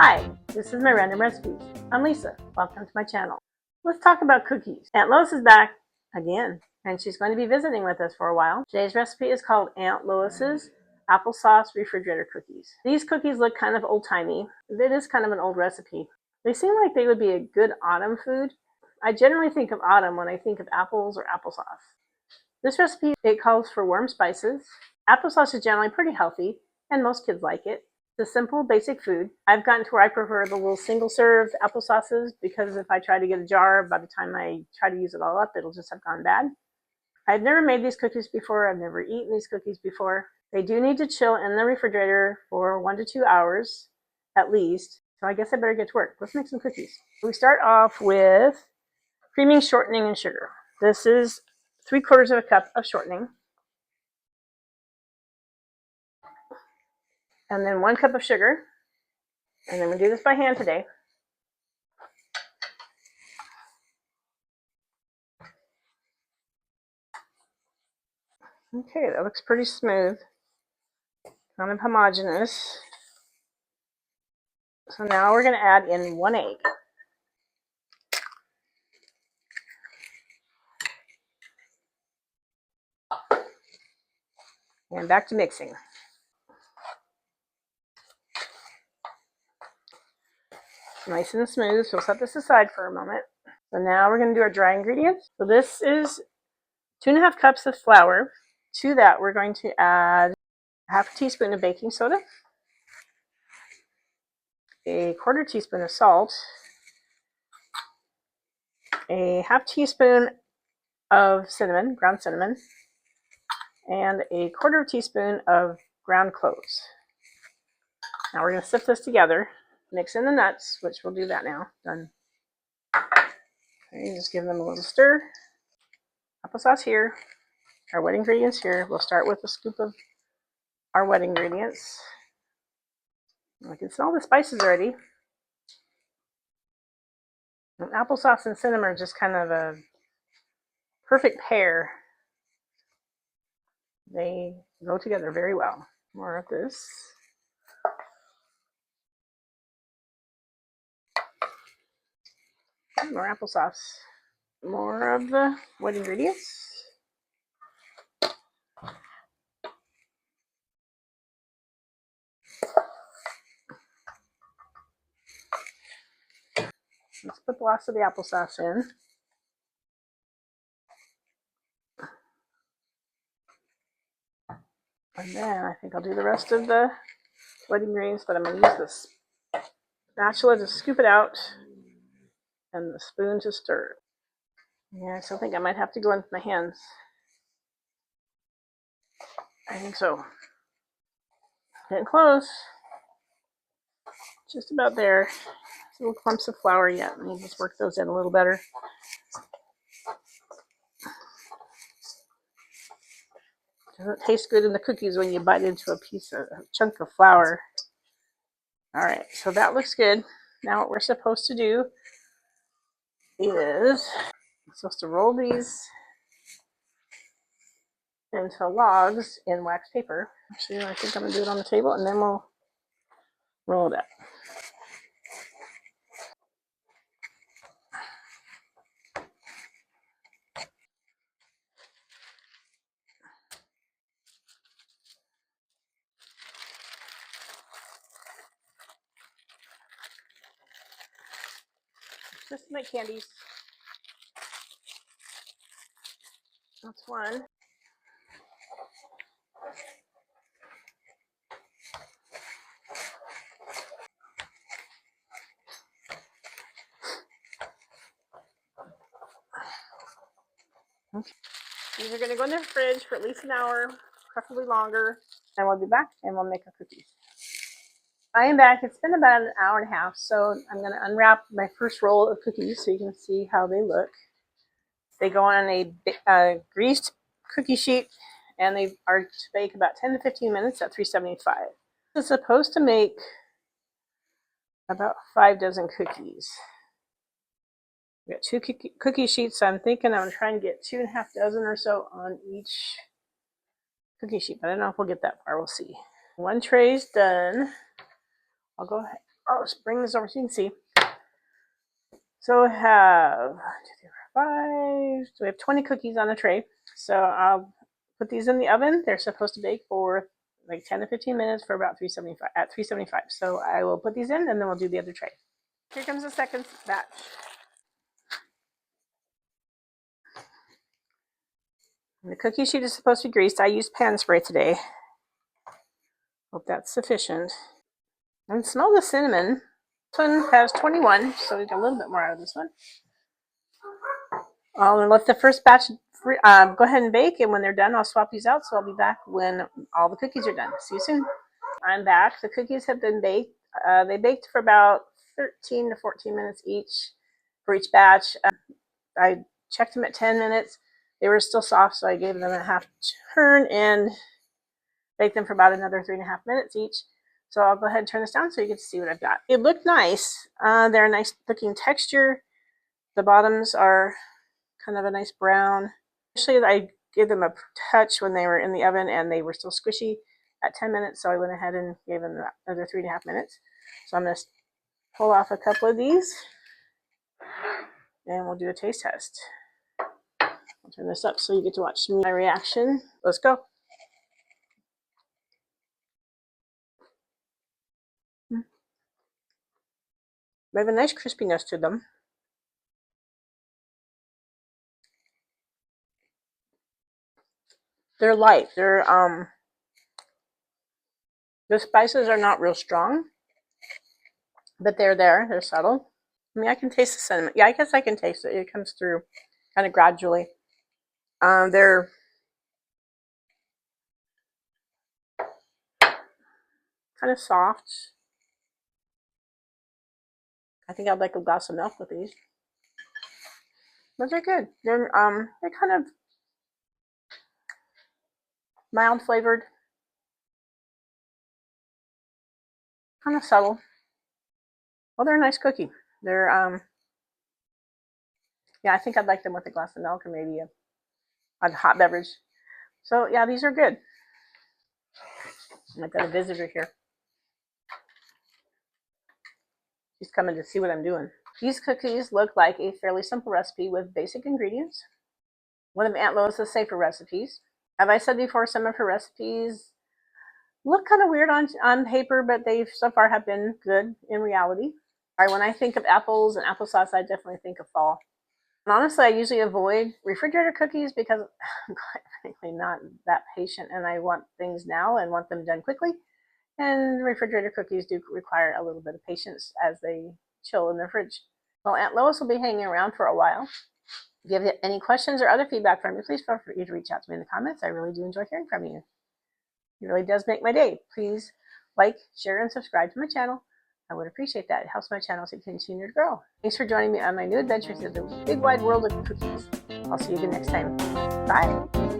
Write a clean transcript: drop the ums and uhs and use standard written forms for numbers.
Hi, this is my Random Recipes. I'm Lisa. Welcome to my channel. Let's talk about cookies. Aunt Lois is back again, and she's going to be visiting with us for a while. Today's recipe is called Aunt Lois's Applesauce Refrigerator Cookies. These cookies look kind of old-timey. It is kind of an old recipe. They seem like they would be a good autumn food. I generally think of autumn when I think of apples or applesauce. This recipe, it calls for warm spices. Applesauce is generally pretty healthy, and most kids like it. It's a simple, basic food. I've gotten to where I prefer the little single-serve applesauces because if I try to get a jar, by the time I try to use it all up, it'll just have gone bad. I've never made these cookies before. I've never eaten these cookies before. They do need to chill in the refrigerator for 1 to 2 hours at least. So I guess I better get to work. Let's make some cookies. We start off with creaming, shortening, and sugar. This is 3/4 cup of shortening. And then 1 cup of sugar. And then we do this by hand today. Okay, that looks pretty smooth. Kind of homogeneous. So now we're going to add in 1 egg. And back to mixing. Nice and smooth, so we'll set this aside for a moment. So now we're going to do our dry ingredients. So this is 2.5 cups of flour. To that, we're going to add 1/2 teaspoon of baking soda, 1/4 teaspoon of salt, 1/2 teaspoon of cinnamon, ground cinnamon, and 1/4 teaspoon of ground cloves. Now we're going to sift this together, mix in the nuts, which we'll do that now. Done. Okay, just give them a little stir. Applesauce here. Our wet ingredients here. We'll start with a scoop of our wet ingredients. I can smell the spices already. And applesauce and cinnamon are just kind of a perfect pair. They go together very well. More of this. More applesauce. More of the wet ingredients. Let's put lots of the applesauce in. And then I think I'll do the rest of the wet ingredients, but I'm going to use this spatula to scoop it out and the spoon to stir. Yeah, I still think I might have to go in with my hands. I think so. Getting close. Just about there. Little clumps of flour yet. Let me just work those in a little better. Doesn't taste good in the cookies when you bite into a chunk of flour. All right, so that looks good. Now what we're supposed to do is I'm supposed to roll these into logs in wax paper. Actually, I think I'm gonna do it on the table and then we'll roll it up. Just to make candies. That's one. Okay. These are going to go in the fridge for at least an hour, preferably longer, and we'll be back and we'll make our cookies. I am back. It's been about an hour and a half, so I'm going to unwrap my first roll of cookies so you can see how they look. They go on a greased cookie sheet, and they are to bake about 10 to 15 minutes at 375. It's supposed to make about 5 dozen cookies. We got 2 cookie sheets, so I'm thinking I'm trying to get 2.5 dozen or so on each cookie sheet, but I don't know if we'll get that far. We'll see. 1 tray's done. I'll go I'll just bring this over so you can see. So we have 5. So we have 20 cookies on a tray. So I'll put these in the oven. They're supposed to bake for like 10 to 15 minutes for about 375 at 375. So I will put these in and then we'll do the other tray. Here comes the second batch. The cookie sheet is supposed to be greased. I used pan spray today. Hope that's sufficient. And smell the cinnamon. This one has 21, so we get a little bit more out of this one. I'll let the first batch go ahead and bake, and when they're done, I'll swap these out. So I'll be back when all the cookies are done. See you soon. I'm back. The cookies have been baked. They baked for about 13 to 14 minutes each for each batch. I checked them at 10 minutes. They were still soft, so I gave them a half turn and baked them for about another 3.5 minutes each. So I'll go ahead and turn this down so you get to see what I've got. It looked nice. They're a nice looking texture. The bottoms are kind of a nice brown. Actually, I gave them a touch when they were in the oven and they were still squishy at 10 minutes. So I went ahead and gave them another 3.5 minutes. So I'm going to pull off a couple of these and we'll do a taste test. I'll turn this up so you get to watch my reaction. Let's go. They have a nice crispiness to them. They're light. The spices are not real strong, but they're there. They're subtle. I mean, I can taste the cinnamon. Yeah, I guess I can taste it. It comes through kind of gradually. They're kind of soft. I think I'd like a glass of milk with these. But they're good. They're kind of mild flavored, kind of subtle. Well, they're a nice cookie. They're yeah, I think I'd like them with a glass of milk or maybe a hot beverage. So yeah, these are good. I've got a visitor here. She's coming to see what I'm doing. These cookies look like a fairly simple recipe with basic ingredients. One of Aunt Lois's safer recipes. As I said before, some of her recipes look kind of weird on paper, but they so far have been good in reality. When I think of apples and applesauce, I definitely think of fall. And honestly, I usually avoid refrigerator cookies because I'm quite frankly not that patient and I want things now and want them done quickly. And refrigerator cookies do require a little bit of patience as they chill in the fridge. Well, Aunt Lois will be hanging around for a while. If you have any questions or other feedback from me, please feel free to reach out to me in the comments. I really do enjoy hearing from you. It really does make my day. Please like, share, and subscribe to my channel. I would appreciate that. It helps my channel to continue to grow. Thanks for joining me on my new adventures in the big wide world of cookies. I'll see you again next time. Bye.